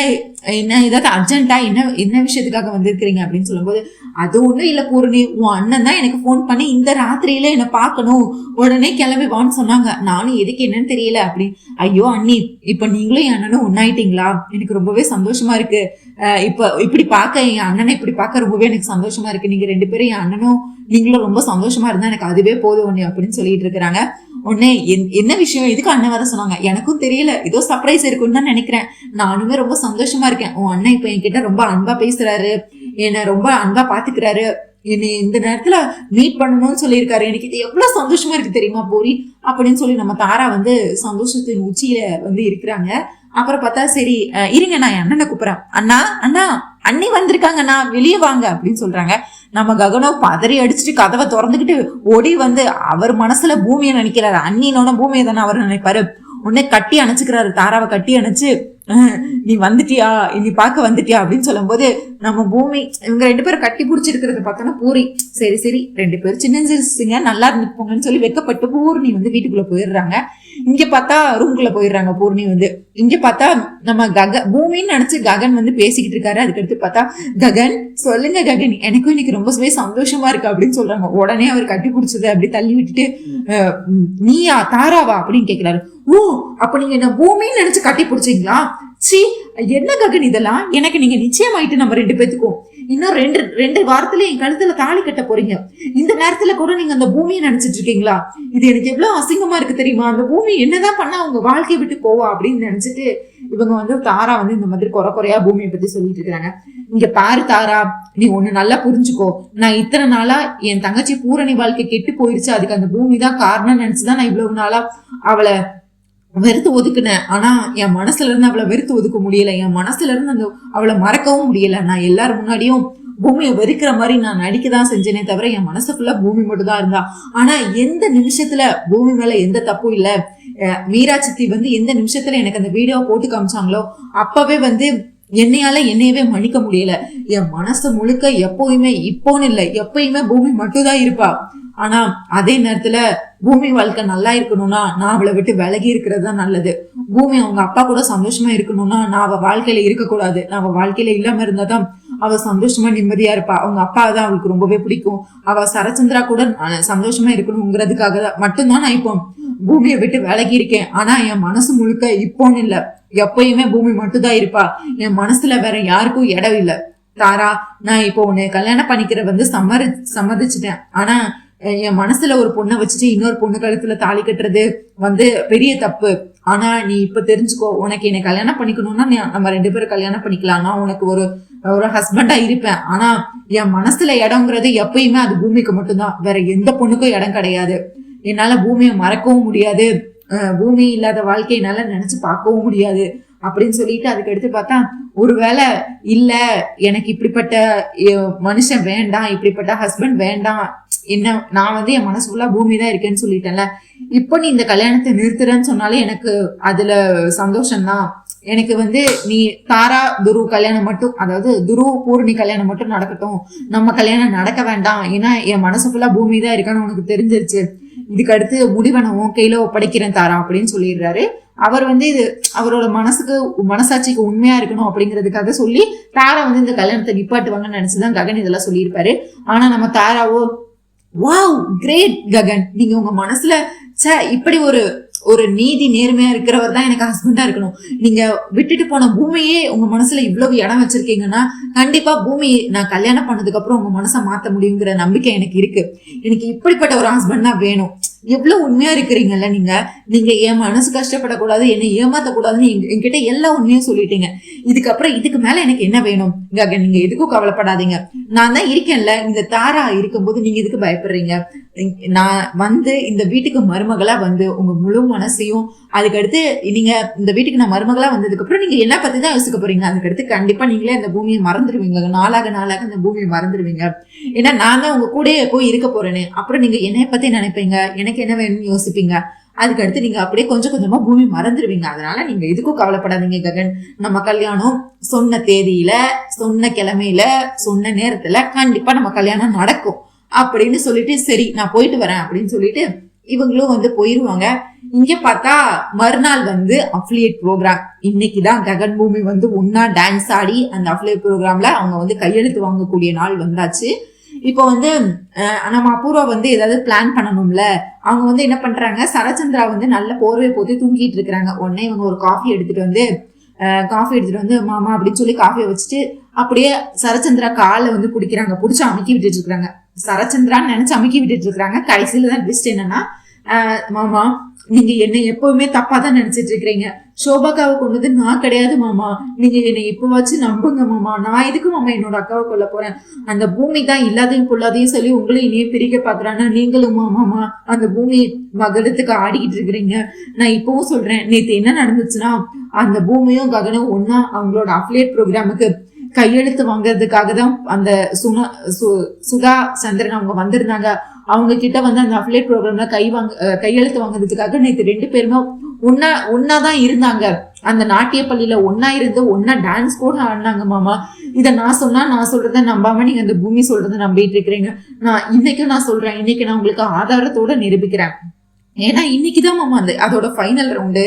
என்ன ஏதாவது அர்ஜென்ட்டா, என்ன விஷயத்துக்காக வந்திருக்கிறீங்க அப்படின்னு சொல்லும்போது, அது ஒண்ணும் இல்ல பூர்ணி, உன் அண்ணன் தான் எனக்கு போன் பண்ணி இந்த ராத்திரியில என்ன பாக்கணும், உடனே கிளம்பி வான்னு சொன்னாங்க, நானும் எதுக்கு என்னன்னு தெரியல அப்படின்னு. ஐயோ அண்ணி, இப்ப நீங்களும் என் அண்ணனும் ஒன்னாயிட்டீங்களா, எனக்கு ரொம்பவே சந்தோஷமா இருக்கு. இப்ப இப்படி பாக்க என் அண்ணனை இப்படி பாக்க ரொம்பவே எனக்கு சந்தோஷமா இருக்கு. நீங்க 2 பேரும் என் அண்ணனும் நீங்களும் ரொம்ப சந்தோஷமா இருந்தா எனக்கு அதுவே போதும் ஒண்ணு அப்படின்னு சொல்லிட்டு இருக்கிறாங்க. உடனே என்ன விஷயம், எதுக்கு அண்ணன் வர சொன்னாங்க, எனக்கும் தெரியல, ஏதோ சர்ப்ரைஸ் இருக்குன்னு தான் நினைக்கிறேன், நானுமே ரொம்ப சந்தோஷமா இருக்கேன். உன் அண்ணன் இப்ப என்கிட்ட ரொம்ப அன்பா பேசுறாரு, என்ன ரொம்ப அன்பா பாத்துக்கிறாரு, என்னை இந்த நேரத்துல மீட் பண்ணணும்னு சொல்லியிருக்காரு, எனக்கு இது எவ்வளவு சந்தோஷமா இருக்கு தெரியுமா பூரி அப்படின்னு சொல்லி நம்ம தாரா வந்து சந்தோஷத்தின் உச்சியில வந்து இருக்கிறாங்க. அப்புறம் பார்த்தா சரி இருங்க நான் என் அண்ணனை கூப்பிடுறேன், அண்ணா அண்ணி வந்திருக்காங்க, நான் வெளியே வாங்க அப்படின்னு சொல்றாங்க. நம்ம ககனோ பதறி அடிச்சுட்டு கதவை திறந்துக்கிட்டு ஓடி வந்து அவர் மனசுல பூமியை நினைக்கிறாரு, அண்ணினோட பூமியை தானே அவர் நினைப்பாரு. உடனே கட்டி அணைச்சுக்கிறாரு, தாராவை கட்டி அணைச்சு, நீ வந்துட்டியா, நீ பார்க்க வந்துட்டியா அப்படின்னு சொல்லும் போது நம்ம பூமி இவங்க 2 பேரும் கட்டி பிடிச்சிருக்கிறத பார்த்தோன்னா பூரி சரி 2 பேரும் சின்ன சிறுசுங்க நல்லா இருந்துப்போங்கன்னு சொல்லி வெக்கப்பட்டு பூர்ணி வந்து வீட்டுக்குள்ள போயிடுறாங்க. இங்க பார்த்தா ரூம்குள்ள போயிடுறாங்க பூர்ணி வந்து. இங்க பார்த்தா நம்ம பூமின்னு நினைச்சு ககன் வந்து பேசிக்கிட்டு இருக்காரு. அதுக்கடுத்து பார்த்தா ககன் சொல்லுங்க ககன், எனக்கும் இன்னைக்கு ரொம்பவே சந்தோஷமா இருக்கு அப்படின்னு சொல்றாங்க. உடனே அவர் கட்டி பிடிச்சது அப்படி தள்ளி விட்டுட்டு, நீயா தாராவா அப்படின்னு கேட்கிறாரு. ஓ அப்ப நீங்க என்ன பூமின்னு நினைச்சு கட்டி பிடிச்சீங்களா, சி என்ன ககன் இதெல்லாம், எனக்கு நீங்க நிச்சயமாயிட்டு நம்ம 2 பேத்துக்கும் இன்னும் 2 வாரத்துல என் கழுத்துல தாலி கட்ட போறீங்க, இந்த நேரத்துல கூட நீங்க அந்த பூமியை நினைச்சிட்டு இருக்கீங்களா, இது எனக்கு எவ்வளவு அசிங்கமா இருக்கு தெரியுமா, அந்த பூமி என்னதான் பண்ணா உங்க வாழ்க்கையை விட்டு போவா அப்படின்னு நினைச்சிட்டு இவங்க வந்து தாரா வந்து இந்த மாதிரி குறையா பூமியை பத்தி சொல்லிட்டு இருக்காங்க. இங்க பாரு தாரா, நீ ஒண்ணு நல்லா புரிஞ்சுக்கோ. நான் இத்தனை நாளா என் தங்கச்சி பூரணி வாழ்க்கை கெட்டு போயிருச்சு, அதுக்கு அந்த பூமி தான் காரணம் நினைச்சுதான் நான் இவ்வளவு நாளா அவளை வெறுத்து ஒதுக்குனேன். ஆனா என் மனசுல இருந்து அவளை வெறுத்து ஒதுக்க முடியல, என் மனசுல இருந்து அந்த அவளை மறக்கவும் முடியல. நான் எல்லாரும் முன்னாடியும் பூமியை வெறுக்கிற மாதிரி நான் நடிக்கதான் செஞ்சேனே தவிர என் மனசு ஃபுல்லா பூமி மட்டும் தான் இருந்தா. ஆனா எந்த நிமிஷத்துல பூமி மேல எந்த தப்பும் இல்ல, மீரா சித்தி வந்து எந்த நிமிஷத்துல எனக்கு அந்த வீடியோ போட்டு காமிச்சாங்களோ அப்பவே வந்து என்னையவே மன்னிக்க முடியல. என் மனசு முழுக்க எப்பவுமே, இப்போன்னு இல்லை, எப்பயுமே பூமி மட்டும்தான் இருப்பா. ஆனா அதே நேரத்துல பூமி வாழ்க்கை நல்லா இருக்கணும்னா நான் அவளை விட்டு விலகி இருக்கிறது தான் நல்லது. பூமி அவங்க அப்பா கூட சந்தோஷமா இருக்கணும்னா நான் அவ வாழ்க்கையில இருக்கக்கூடாது. நான் அவ வாழ்க்கையில இல்லாம இருந்தாதான் அவ சந்தோஷமா நிம்மதியா இருப்பா. அவங்க அப்பா தான் அவளுக்கு ரொம்பவே பிடிக்கும். அவ சரச்சந்திரா கூட சந்தோஷமா இருக்கணுங்கிறதுக்காக மட்டும்தான் நான் இப்போ பூமியை விட்டு விலகி இருக்கேன். ஆனா என் மனசு முழுக்க இப்போன்னு இல்ல, எப்பயுமே பூமி மட்டும்தான் இருப்பா. என் மனசுல வேற யாருக்கும் இடம் இல்ல. தாரா, நான் இப்போ உன்னை கல்யாணம் பண்ணிக்கிற வந்து சம்மதிச்சிட்டேன். ஆனா என் மனசுல ஒரு பொண்ணை வச்சுட்டு இன்னொரு பொண்ணு கழுத்துல தாலி கட்டுறது வந்து பெரிய தப்பு. ஆனா நீ இப்ப தெரிஞ்சுக்கோ, உனக்கு என்னை கல்யாணம் பண்ணிக்கணும்னா நம்ம 2 பேரும் கல்யாணம் பண்ணிக்கலாம். நான் உனக்கு ஒரு ஹஸ்பண்டா இருப்பேன். ஆனா என் மனசுல இடம்ங்கிறது எப்பயுமே அது பூமிக்கு மட்டும்தான், வேற எந்த பொண்ணுக்கும் இடம் கிடையாது. என்னால பூமியை மறக்கவும் முடியாது, பூமி இல்லாத வாழ்க்கையை என்னால நினைச்சு பார்க்கவும் முடியாது அப்படின்னு சொல்லிட்டு அதுக்கு எடுத்து பார்த்தா, ஒருவேளை இல்ல எனக்கு இப்படிப்பட்ட மனுஷன் வேண்டாம், இப்படிப்பட்ட ஹஸ்பண்ட் வேண்டாம், என்ன நான் வந்து என் மனசு ஃபுல்லா பூமி தான் இருக்கேன்னு சொல்லிட்டேன்ல, இப்போ நீ இந்த கல்யாணத்தை நிறுத்துறன்னு சொன்னாலே எனக்கு அதுல சந்தோஷம்தான். எனக்கு வந்து நீ தாரா துரு கல்யாணம் மட்டும், அதாவது துரு பூரணி கல்யாணம் மட்டும் நடக்கட்டும், நம்ம கல்யாணம் நடக்க வேண்டாம். ஏன்னா என் மனசு ஃபுல்லா பூமி தான் இருக்கான்னு உனக்கு தெரிஞ்சிருச்சு. இதுக்கு அடுத்து முடிவனவும் கையில ஒப்படைக்கிறேன் தாரா அப்படின்னு சொல்லிடுறாரு. அவர் வந்து இது அவரோட மனசாட்சிக்கு உண்மையா இருக்கணும் அப்படிங்கிறதுக்காக சொல்லி தாரா வந்து இந்த கல்யாணத்தை நிப்பாட்டுவாங்கன்னு நினைச்சுதான் ககன் இதெல்லாம் சொல்லியிருப்பாரு. ஆனா நம்ம தாராவோ, வாவ் கிரேட் ககன், நீங்க உங்க மனசுல இப்படி ஒரு நீதி நேர்மையா இருக்கிறவர் தான் எனக்கு ஹஸ்பண்டா இருக்கணும். நீங்க விட்டுட்டு போன பூமியே உங்க மனசுல இவ்வளவு இடம் வச்சிருக்கீங்கன்னா கண்டிப்பா பூமி நான் கல்யாணம் பண்ணதுக்கு அப்புறம் உங்க மனசை மாத்த முடியுங்கிற நம்பிக்கை எனக்கு இருக்கு. எனக்கு இப்படிப்பட்ட ஒரு ஹஸ்பண்ட் தான் வேணும். எவ்வளவு உண்மையா இருக்கிறீங்கல்ல நீங்க என் மனசு கஷ்டப்படக்கூடாது, என்னை ஏமாத்தக்கூடாதுன்னு என்கிட்ட எல்லா உண்மையும் சொல்லிட்டீங்க. இதுக்கு மேல எனக்கு என்ன வேணும் ககன்? நீங்க எதுக்கும் கவலைப்படாதீங்க, நான் தான் இருக்கேன்ல. இந்த தாரா இருக்கும்போது நீங்க எதுக்கு பயப்படுறீங்க? நான் வந்து இந்த வீட்டுக்கு மருமகளா வந்து உங்க முழு மனசையும், அதுக்கடுத்து நீங்க இந்த வீட்டுக்கு நான் மருமகளா வந்ததுக்கு அப்புறம் நீங்க என்ன பத்தி தான் யோசிக்க போறீங்க. அதுக்கடுத்து கண்டிப்பா நீங்களே அந்த பூமியை மறந்துடுவீங்க, நாளாக அந்த பூமியை மறந்துடுவீங்க. ஏன்னா நான் தான் உங்க கூடயே போய் இருக்க போறேன்னு. அப்புறம் நீங்க என்னைய பத்தி நினைப்பீங்க, எனக்கு என்ன வேணும்னு யோசிப்பீங்க. அதுக்கடுத்து நீங்க அப்படியே கொஞ்சம் கொஞ்சமா பூமி மறந்துடுவீங்க. அதனால நீங்க எதுக்கும் கவலைப்படாதீங்க ககன். நம்ம கல்யாணம் சொன்ன தேதியில, சொன்ன கிழமையில, சொன்ன நேரத்துல கண்டிப்பா நம்ம கல்யாணம் நடக்கும் அப்படின்னு சொல்லிட்டு, சரி நான் போயிட்டு வரேன் அப்படின்னு சொல்லிட்டு இவங்களும் வந்து போயிருவாங்க. இங்க பார்த்தா மறுநாள் வந்து அஃபிலியேட் ப்ரோக்ராம். இன்னைக்குதான் ககன் பூமி வந்து ஒன்னா டான்ஸ் ஆடி அந்த அஃபிலியேட் ப்ரோக்ராம்ல அவங்க வந்து கையெழுத்து வாங்கக்கூடிய நாள் வந்தாச்சு. இப்போ வந்து நம்ம அபூர்வா வந்து ஏதாவது பிளான் பண்ணணும்ல. அவங்க வந்து என்ன பண்றாங்க, சரச்சந்திரா வந்து நல்ல போர்வை போட்டு தூங்கிட்டு இருக்கிறாங்க. உடனே இவங்க ஒரு காஃபி எடுத்துட்டு வந்து மாமா அப்படின்னு சொல்லி காஃபியை வச்சுட்டு அப்படியே சரச்சந்திரா காலை வந்து பிடிக்கிறாங்க, பிடிச்சி அமுக்கி விட்டுட்டு இருக்காங்க. சரச்சந்திரான்னு நினைச்சு அமுக்கி விட்டுட்டு இருக்காங்க. கடைசியில தான் ட்விஸ்ட் என்னன்னா, மாமா நீங்க என்னை எப்பவுமே தப்பா தான் நினைச்சிட்டு இருக்கிறீங்க. சோபாக்காவை கொண்டது நான் கிடையாது மாமா, நீங்க என்னை இப்ப வச்சு நம்புங்க மாமா. நான் எதுக்கு மாமா என்னோட அக்காவை கொல்ல போறேன்? அந்த பூமி தான் இல்லாதையும் பொல்லாதையும் சொல்லி உங்களை இனியும் பிரிக்க பாக்குறான்னா நீங்களும் மாமா அந்த பூமி மகடத்துக்கு ஆடிக்கிட்டு இருக்கிறீங்க. நான் இப்பவும் சொல்றேன், நேத்து என்ன நடந்துச்சுன்னா, அந்த பூமியும் ககனும் ஒன்னா அவங்களோட அஃபிலியேட் ப்ரோக்ராமுக்கு கையெழுத்து வாங்குறதுக்காக தான் அந்த சுதா சந்திரன் அவங்க வந்திருந்தாங்க. அவங்க கிட்ட வந்து அந்த அஃபிலியேட் ப்ரோக்ராம்ல கையெழுத்து வாங்குறதுக்காக நேற்று 2 பேருமே ஒன்னாதான் இருந்தாங்க. அந்த நாட்டிய பள்ளியில ஒன்னா இருந்து ஒன்னா டான்ஸ் கூட ஆடினாங்க மாமா. இதை நான் சொல்றத நம்பாம நீங்க அந்த பூமி சொல்றத நம்பிட்டு இருக்கிறீங்க. இன்னைக்கும் நான் சொல்றேன், இன்னைக்கு நான் உங்களுக்கு ஆதாரத்தோட நிரூபிக்கிறேன். ஏன்னா இன்னைக்குதான் மாமா அதோட ஃபைனல் ரவுண்டு.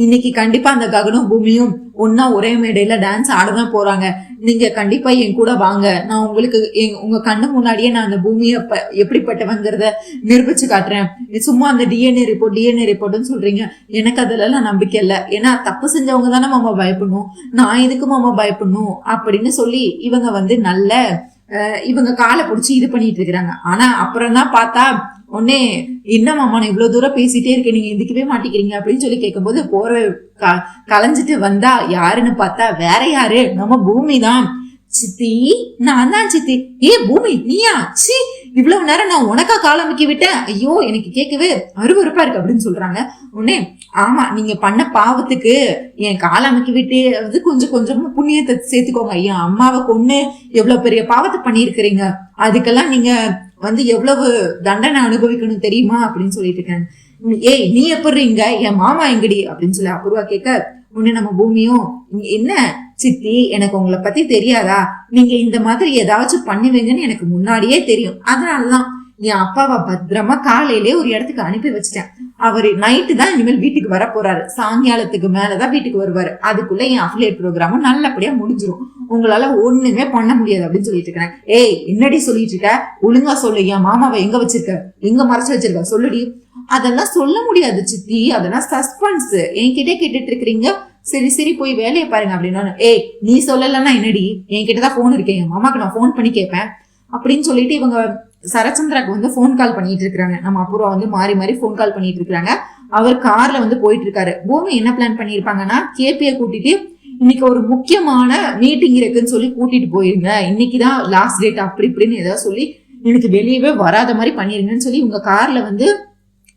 இன்னைக்கு கண்டிப்பா அந்த ககனும் பூமியும் ஒன்னா ஒரே மேடையில டான்ஸ் ஆடதான் போறாங்க. நீங்க கண்டிப்பா என் கூட வாங்க, நான் உங்களுக்கு உங்க கண்ணு முன்னாடியே நான் அந்த பூமியை எப்படிப்பட்டவங்கிறத நிரூபிச்சு காட்டுறேன். சும்மா அந்த டிஎன்ஏ ரிப்போர்ட்னு சொல்றீங்க, எனக்கு அதுல நம்பிக்கை இல்லை. ஏன்னா தப்பு செஞ்சவங்க தானே மாமா பயப்படணும், நான் எதுக்கு மாமா பயப்படணும் அப்படின்னு சொல்லி இவங்க வந்து இவங்க காலை பிடிச்சி இது பண்ணிட்டு இருக்கிறாங்க. ஆனா அப்புறம் தான் பார்த்தா உடனே என்ன மாமா நான் இவ்வளவு தூரம் பேசிட்டே இருக்கேன், நீங்க எந்திக்கவே மாட்டேங்கிறீங்க அப்படின்னு சொல்லி கேட்கும்போது போற கலைஞ்சிட்டு வந்தா யாருன்னு பார்த்தா வேற யாரு, நம்ம பூமி தான். சித்தி நான் தான் சித்தி. பூமி நீயா? சி இவ்வளவு நேரம் நான் உனக்கா காலமிக்கி விட்டேன், ஐயோ எனக்கு கேட்கவே அருவருப்பா இருக்கு அப்படின்னு சொல்றாங்க. உடனே ஆமா நீங்க பண்ண பாவத்துக்கு என் காலமைக்கி விட்டு அது கொஞ்சம் கொஞ்சமா புண்ணியத்தை சேர்த்துக்கோங்க. என் அம்மாவை கொன்னு எவ்வளவு பெரிய பாவத்தை பண்ணிருக்கிறீங்க, அதுக்கெல்லாம் நீங்க வந்து எவ்வளவு தண்டனை அனுபவிக்கணும் தெரியுமா அப்படின்னு சொல்லிட்டு இருக்கேன். நீ எப்படி இங்க, என் மாமா எங்கடி அப்படின்னு சொல்லி அபூர்வா கேட்க, உடனே நம்ம பூமியும் என்ன சித்தி எனக்கு உங்களை பத்தி தெரியாதா, நீங்க இந்த மாதிரி ஏதாச்சும் பண்ணுவீங்கன்னு எனக்கு முன்னாடியே தெரியும், அதனாலதான் என் அப்பாவை பத்திரமா காலையிலே ஒரு இடத்துக்கு அனுப்பி வச்சுட்டேன். அவரு நைட்டு தான் இனிமேல் வீட்டுக்கு வர போறாரு, சாயங்காலத்துக்கு மேலதான் வீட்டுக்கு வருவாரு, அதுக்குள்ள என் அஃபிலியேட் ப்ரோக்ராமும் நல்லபடியா முடிஞ்சிரும், உங்களால ஒண்ணுமே பண்ண முடியாது அப்படின்னு சொல்லிட்டு இருக்கேன். என்னடி சொல்லிட்டு இருக்க, ஒழுங்கா சொல்லு, என் மாமாவை எங்க வச்சிருக்க, எங்க மறைச்சு வச்சிருக்க சொல்லுடி. அதெல்லாம் சொல்ல முடியாது சித்தி, அதெல்லாம் சஸ்பென்ஸ், என்கிட்ட கேட்டுட்டு இருக்கிறீங்க, சரி சரி போய் வேலையை பாருங்க அப்படின்னா. நீ சொல்லலன்னா என்னடி, என்கிட்டதான் போன் இருக்கேன், என் மாமாக்கு நான் போன் பண்ணி கேட்பேன் அப்படின்னு சொல்லிட்டு இவங்க சரச்சந்திராக்கு வந்து போன் கால் பண்ணிட்டு இருக்காங்க. நம்ம அபூர்வா வந்து மாறி மாறி போன் கால் பண்ணிட்டு இருக்காங்க. அவர் கார்ல வந்து போயிட்டு இருக்காரு. பூமி என்ன பிளான் பண்ணிருப்பாங்கன்னா, கேபிய கூட்டிட்டு இன்னைக்கு ஒரு முக்கியமான மீட்டிங் இருக்குன்னு சொல்லி கூட்டிட்டு போயிருங்க, இன்னைக்குதான் லாஸ்ட் டேட் அப்படி இப்படின்னு ஏதாவது சொல்லி எனக்கு வெளியவே வராத மாதிரி பண்ணிருங்கன்னு சொல்லி இவங்க கார்ல வந்து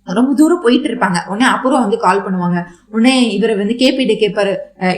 ரொம்ப தூரம் போயிட்டு இருப்பாங்க. உடனே அப்புறம் வந்து கால் பண்ணுவாங்க. உடனே இவரை வந்து கேபிட்ட கேட்பாரு,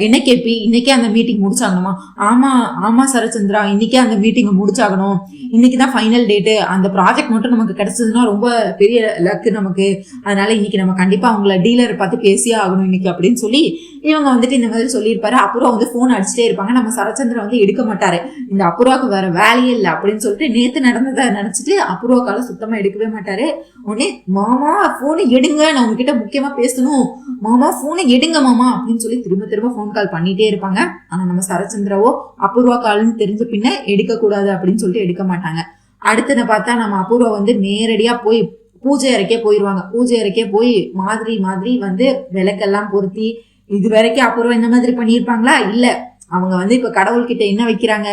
என்ன கேபி இன்னைக்கே அந்த மீட்டிங் முடிச்சாகணுமா? ஆமா ஆமா சரச்சந்திரா, இன்னைக்கே அந்த மீட்டிங் முடிச்சாகணும், இன்னைக்குதான் ஃபைனல் டேட்டு, அந்த ப்ராஜெக்ட் மட்டும் நமக்கு கிடைச்சதுன்னா ரொம்ப பெரிய லக்கு நமக்கு, அதனால இன்னைக்கு நம்ம கண்டிப்பா அவங்கள டீலர் பார்த்து பேசியே ஆகணும் இன்னைக்கு அப்படின்னு சொல்லி இவங்க வந்துட்டு இந்த மாதிரி சொல்லியிருப்பாரு. அப்புறம் வந்து போன் அடிச்சுட்டே இருப்பாங்க. நம்ம சரச்சந்திரா வந்து எடுக்க மாட்டாரு, இந்த அபூர்வாக்கு வேற வேலையே இல்லை அப்படின்னு சொல்லிட்டு நேத்து நடந்ததை நினைச்சிட்டு அபூர்வாக்கால சுத்தமா எடுக்கவே மாட்டாரு. உடனே மாமா போனை எடுங்க, நான் உங்ககிட்ட முக்கியமா பேசணும், மாமா போனை எடுங்க மாமா அப்படின்னு சொல்லி திரும்ப திரும்ப போன் கால் பண்ணிட்டே இருப்பாங்க. ஆனா நம்ம சரச்சந்திராவோ அபூர்வா கால்னு தெரிஞ்ச பின்ன எடுக்க கூடாது அப்படின்னு சொல்லிட்டு எடுக்க மாட்டாங்க. அடுத்தத பார்த்தா நம்ம அபூர்வா வந்து நேரடியா போய் பூஜை அறைக்கே போயிருவாங்க. பூஜை அறைக்கே போய் மாதிரி மாதிரி வந்து விளக்கெல்லாம் பொருத்தி, இது வரைக்கும் அபூர்வா இந்த மாதிரி பண்ணியிருப்பாங்களா? இல்ல, அவங்க வந்து இப்ப கடவுள்கிட்ட என்ன வைக்கிறாங்க,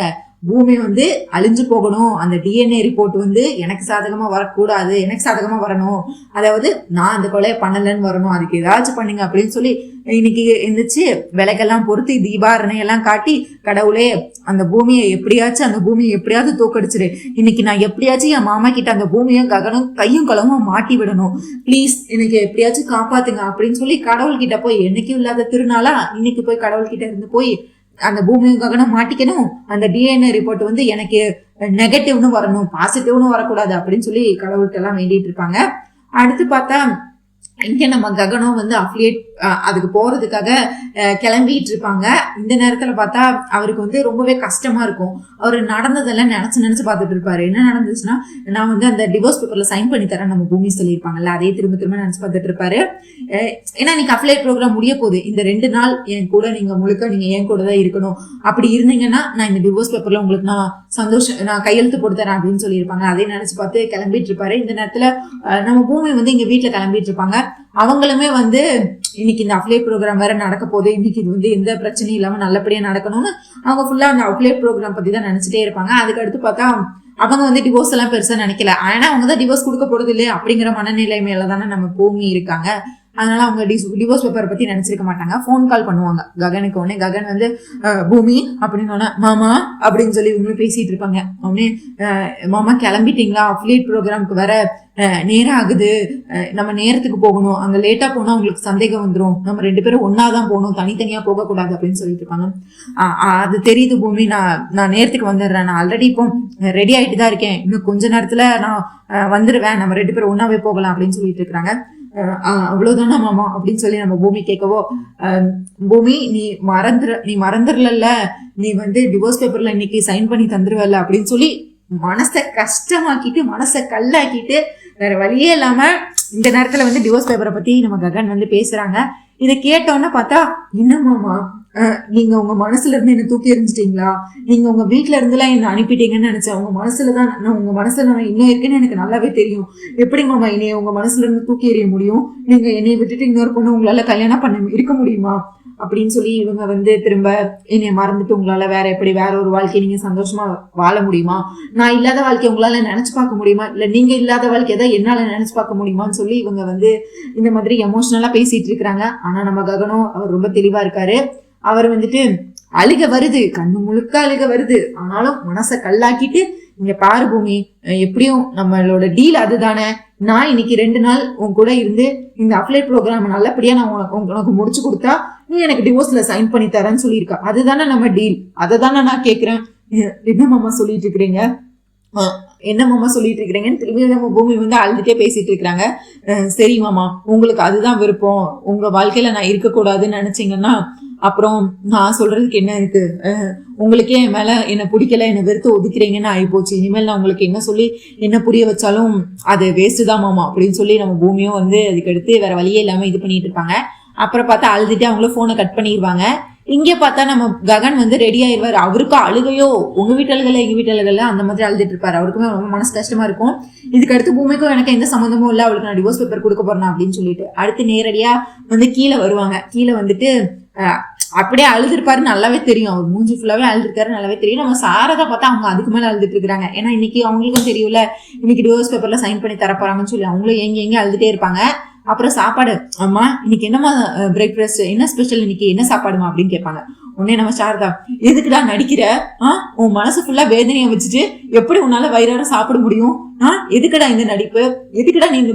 பூமி வந்து அழிஞ்சு போகணும், அந்த டிஎன்ஏ ரிப்போர்ட் வந்து எனக்கு சாதகமா வரக்கூடாது, எனக்கு சாதகமா வரணும், அதாவது நான் அந்த கொலையை பண்ணலன்னு வரணும், அதுக்கு ஏதாச்சும் பண்ணுங்க அப்படின்னு சொல்லி இன்னைக்கு எந்திரிச்சு விளக்கெல்லாம் பொறுத்து தீபாரணை எல்லாம் காட்டி, கடவுளே அந்த பூமியை எப்படியாவது தோக்கடிச்சிரு, இன்னைக்கு நான் எப்படியாச்சும் என் மாமா கிட்ட அந்த பூமியும் ககனும் கையும் களமும் மாட்டி விடணும், பிளீஸ் எனக்கு எப்படியாச்சும் காப்பாத்துங்க அப்படின்னு சொல்லி கடவுள்கிட்ட போய், என்னைக்கும் இல்லாத திருநாளா இன்னைக்கு போய் கடவுள்கிட்ட இருந்து போய் அந்த பூமியும் ககனம் மாட்டிக்கணும், அந்த டிஎன்ஏ ரிப்போர்ட் வந்து எனக்கு நெகட்டிவ்னு வரணும், பாசிட்டிவ்னு வரக்கூடாது அப்படின்னு சொல்லி கடவுள்கிட்ட எல்லாம் வேண்டிட்டு இருப்பாங்க. அடுத்து பார்த்தா இங்க நம்ம ககனம் வந்து அஃபிலியேட் அதுக்கு போறதுக்காக கிளம்பிட்டு இருப்பாங்க. இந்த நேரத்துல பார்த்தா அவருக்கு வந்து ரொம்பவே கஷ்டமா இருக்கும். அவர் நடந்ததெல்லாம் நினைச்சு பார்த்துட்டு இருப்பாரு. என்ன நடந்துச்சுன்னா, நான் வந்து அந்த டிவோர்ஸ் பேப்பர்ல சைன் பண்ணி தரேன் நம்ம பூமி சொல்லியிருப்பாங்கல்ல, அதே திரும்ப திரும்ப நினைச்சு பார்த்துட்டு இருப்பாரு. ஏன்னா இன்னைக்கு அஃபிலியேட் ப்ரோக்ராம் முடிய போகுது, இந்த 2 நாள் என் கூட நீங்க முழுக்க நீங்க என் கூட தான் இருக்கணும், அப்படி இருந்தீங்கன்னா நான் இந்த டிவோர்ஸ் பேப்பர்ல உங்களுக்கு நான் கையெழுத்து போட்டு தரேன் அப்படின்னு சொல்லியிருப்பாங்க. அதே நினைச்சு பார்த்து கிளம்பிட்டு இருப்பாரு. இந்த நேரத்துல நம்ம பூமி வந்து இங்க வீட்டுல கிளம்பிட்டு இருப்பாங்க. அவங்களுமே வந்து இன்னைக்கு இந்த அஃபிலியேட் ப்ரோக்ராம் வேற நடக்க போகுது, இன்னைக்கு இது வந்து எந்த பிரச்சனையும் இல்லாம நல்லபடியா நடக்கணும்னு அவங்க ஃபுல்லா அந்த அஃபிலியேட் ப்ரோக்ராம் பத்தி தான் நினைச்சிட்டே இருப்பாங்க. அதுக்கு அடுத்து பார்த்தா அவங்க வந்து டிவோர்ஸ் எல்லாம் பெருசா நினைக்கல, ஆனா அவங்க தான் டிவோர்ஸ் கொடுக்க போறது இல்லையா அப்படிங்கிற மனநிலை மேலதானே நம்ம பூமி இருக்காங்க. அதனால அவங்க டிவோர்ஸ் பேப்பரை பத்தி நினைச்சிருக்க மாட்டாங்க. போன் கால் பண்ணுவாங்க ககனுக்கு. உடனே ககன் வந்து பூமி அப்படின்னு மாமா அப்படின்னு சொல்லி இவங்களும் பேசிட்டு இருப்பாங்க. உடனே மாமா கிளம்பிட்டீங்களா, அஃபிலியேட் ப்ரோக்ராமுக்கு வேற நேரம் ஆகுது, நம்ம நேரத்துக்கு போகணும், அங்க லேட்டா போனா உங்களுக்கு சந்தேகம் வந்துடும், நம்ம 2 பேரும் ஒன்னாதான் போகணும், தனித்தனியா போக கூடாது அப்படின்னு சொல்லிட்டு இருப்பாங்க. அது தெரியுது பூமி, நான் நேரத்துக்கு வந்துடுறேன், நான் ஆல்ரெடி இப்போ ரெடி ஆயிட்டு தான் இருக்கேன், இன்னும் கொஞ்ச நேரத்துல நான் வந்துடுவேன், நம்ம 2 பேரும் ஒன்னாவே போகலாம் அப்படின்னு சொல்லிட்டு இருக்காங்க. அவ்வளவுதானா மாமா அப்படின்னு சொல்லி நம்ம பூமி கேட்கவோ, பூமி நீ மறந்துடல, நீ வந்து டிவோர்ஸ் பேப்பர்ல இன்னைக்கு சைன் பண்ணி தந்துருவல்ல அப்படின்னு சொல்லி மனசை கஷ்டமாக்கிட்டு மனசை கல்லாக்கிட்டு வேற வழியே இல்லாம இந்த நேரத்துல வந்து டிவோர்ஸ் பேப்பரை பத்தி நம்ம ககன் வந்து பேசுறாங்க. இதை கேட்டோன்னு பார்த்தா, என்னமாமா நீங்க உங்க மனசுல இருந்து என்ன தூக்கி எறிஞ்சிட்டீங்களா, நீங்க உங்க வீட்டுல இருந்துலாம் என்ன அனுப்பிட்டீங்கன்னு நினைச்சேன், உங்க மனசுலதான் உங்க மனசுல நான் இன்னும் இருக்கேன்னு எனக்கு நல்லாவே தெரியும், எப்படி மாமா என்னைய உங்க மனசுல இருந்து தூக்கி எறிய முடியும், நீங்க என்னைய விட்டுட்டு இன்னொரு பொண்ணு உங்களால கல்யாணம் பண்ண இருக்க முடியுமா அப்படின்னு சொல்லி இவங்க வந்து திரும்ப என்னை மறந்துட்டு உங்களால வேற ஒரு வாழ்க்கையை நீங்க சந்தோஷமா வாழ முடியுமா, நான் இல்லாத வாழ்க்கை உங்களால நினைச்சு பார்க்க முடியுமா, இல்ல நீங்க இல்லாத வாழ்க்கை தான் என்னால நினைச்சு பார்க்க முடியுமான்னு சொல்லி இவங்க வந்து இந்த மாதிரி எமோஷனலா பேசிட்டு இருக்கிறாங்க. ஆனா நம்ம ககனும் அவர் ரொம்ப தெளிவா இருக்காரு. அவர் வந்துட்டு அழுக வருது, கண்ணு முழுக்க அழுக வருது, ஆனாலும் மனசை கல்லாக்கிட்டு இங்க பாரு பூமி, எப்படியும் நம்மளோட டீல் அதுதானே, நான் இன்னைக்கு 2 நாள் உன் கூட இருந்து இந்த அப்ளைட் ப்ரோக்ராம் நல்லபடியா நான் உனக்கு முடிச்சு கொடுத்தா நீ எனக்கு டிவோர்ஸ்ல சைன் பண்ணி தரேன்னு சொல்லியிருக்கா. அதுதானே நம்ம டீல், அதை தானே நான் கேட்கிறேன். என்ன மாமா சொல்லிட்டு இருக்கிறீங்க, என்ன மாமா சொல்லிட்டு இருக்கிறீங்கன்னு திரும்பி நம்ம பூமி வந்து அழுதுட்டே பேசிட்டு இருக்கிறாங்க. சரி மாமா, உங்களுக்கு அதுதான் விருப்பம், உங்க வாழ்க்கையில நான் இருக்கக்கூடாதுன்னு நினைச்சீங்கன்னா அப்புறம் நான் சொல்றதுக்கு என்ன இருக்கு, உங்களுக்கே என் மேல என்ன பிடிக்கல, என்ன வெறுத்து ஒதுக்குறீங்கன்னு ஆயிப்போச்சு, இனிமேல் நான் உங்களுக்கு என்ன சொல்லி என்ன புரிய வச்சாலும் அது வேஸ்ட் தான் மாமா அப்படின்னு சொல்லி நம்ம பூமியும் வந்து அதுக்கு அடுத்து வேற வழியே இல்லாம இது பண்ணிட்டு இருப்பாங்க. அப்புறம் பார்த்தா அழுதுட்டு அவங்களும் போனை கட் பண்ணிடுவாங்க. இங்க பார்த்தா நம்ம ககன் வந்து ரெடி ஆயிடுவாரு. அவருக்கும் அழுகையோ, உங்க வீட்டு அழுகல எங்க வீட்டு அழுகல அந்த மாதிரி அழுதுட்டு இருப்பாரு. அவருக்குமே ரொம்ப மனசு கஷ்டமா இருக்கும். இதுக்கு அடுத்து பூமிக்கும் எனக்கு எந்த சம்மந்தமும் இல்லை, அவளுக்கு நான் டிவோர்ஸ் பேப்பர் கொடுக்க போறேன் அப்படின்னு சொல்லிட்டு அடுத்து நேரடியா வந்து கீழே வருவாங்க. கீழே வந்துட்டு அப்படியே அழுதுருப்பாரு, நல்லாவே தெரியும். அவர் மூஞ்சி ஃபுல்லாவே அழுதுருக்காரு, நல்லாவே தெரியும். நம்ம சாரதா பார்த்தா அவங்க அதுக்கு மேல அழுதுட்டு இருக்காங்க. ஏன்னா இன்னைக்கு அவங்களுக்கும் தெரியும்ல, இன்னைக்கு டிவோர்ஸ் பேப்பர்ல சைன் பண்ணி தரப்போறாங்கன்னு சொல்லி அவங்களும் எங்க அழுதுட்டே இருப்பாங்க. அப்புறம் சாப்பாடு, அம்மா இன்னைக்கு என்னமா பிரேக்ஃபாஸ்ட், என்ன ஸ்பெஷல், இன்னைக்கு என்ன சாப்பாடுமா அப்படின்னு கேட்பாங்க. உடனே நம்ம சாரதா, எதுக்குடா நடிக்கிற, உன் மனசு ஃபுல்லா வேதனையை வச்சுட்டு எப்படி உன்னால வயிறார சாப்பிட முடியும், எதுக்குடா இந்த நடிப்பு, எதுக்குடா நீ இந்த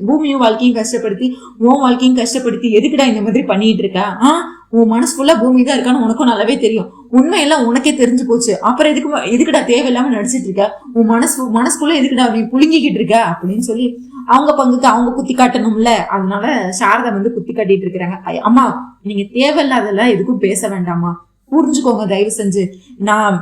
பூமியும் வாழ்க்கையும் கஷ்டப்படுத்தி உன் வாழ்க்கையும் கஷ்டப்படுத்தி எதுக்குடா இந்த மாதிரி பண்ணிட்டு இருக்க, உன் மனசு ஃபுல்லா பூமி தான் இருக்கான்னு உனக்கும் நல்லாவே தெரியும், உண்மையெல்லாம் உனக்கே தெரிஞ்சு போச்சு, அப்புறம் எதுக்குடா தேவையில்லாம நடிச்சிட்டு இருக்க, உன் மனசுக்குள்ள எதுக்குடா நீ புழுங்கிக்கிட்டு இருக்க அப்படின்னு சொல்லி அவங்க பங்குக்கு அவங்க குத்தி காட்டணும்ல. அதனால சாரதா வந்து குத்தி காட்டிட்டு இருக்கிறாங்க. அம்மா நீங்க தேவையில்லாதெல்லாம் எதுக்கும் பேச வேண்டாமா, புரிஞ்சுக்கோங்க தயவு செஞ்சு. நான்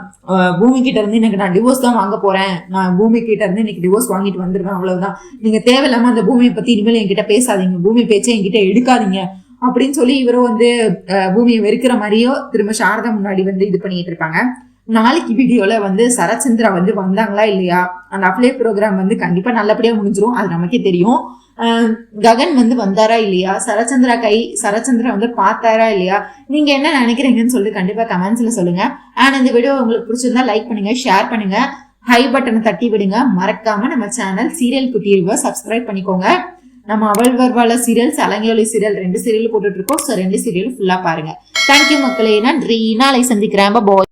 பூமி கிட்ட இருந்து எனக்கு நான் டிவோர்ஸ் தான் வாங்க போறேன், நான் பூமி கிட்ட இருந்து இன்னைக்கு டிவோர்ஸ் வாங்கிட்டு வந்துருவேன், அவ்வளவுதான். நீங்க தேவையில்லாம அந்த பூமியை பத்தி இனிமேல் என்கிட்ட பேசாதீங்க, பூமி பேச்சை என்கிட்ட எடுக்காதீங்க அப்படின்னு சொல்லி இவரும் வந்து பூமியை வெறுக்கிற மாதிரியோ திரும்ப சாரதா முன்னாடி வந்து இது பண்ணிட்டு இருப்பாங்க. நாளைக்கு வீடியோல வந்து சரச்சந்திரா வந்து வந்தாங்களா இல்லையா, அந்த அப்ளை ப்ரோக்ராம் வந்து கண்டிப்பா நல்லபடியா முடிஞ்சிரும், அது நமக்கே தெரியும். ககன் வந்து வந்தாரா இல்லையா, சரச்சந்திரா வந்து பார்த்தாரா இல்லையா, நீங்க என்ன நினைக்கிறீங்கன்னு சொல்லி கண்டிப்பா கமெண்ட்ஸ்ல சொல்லுங்க. அண்ட் இந்த வீடியோ உங்களுக்கு பிடிச்சிருந்தா லைக் பண்ணுங்க, ஷேர் பண்ணுங்க, ஹை பட்டனை தட்டி விடுங்க. மறக்காம நம்ம சேனல் சீரியல் குட்டி ரிவ்யூ சப்ஸ்கிரைப் பண்ணிக்கோங்க. நம்ம அவள் வருவாள சீரியல், சலங்கொலி சீரியல் 2 சீரியல் போட்டுட்டு இருக்கோம். ஸோ 2 சீரியலும் ஃபுல்லா பாருங்க. தேங்க்யூ மக்களே, நன்றி, நாளை சந்திக்கிறேன். பாய்.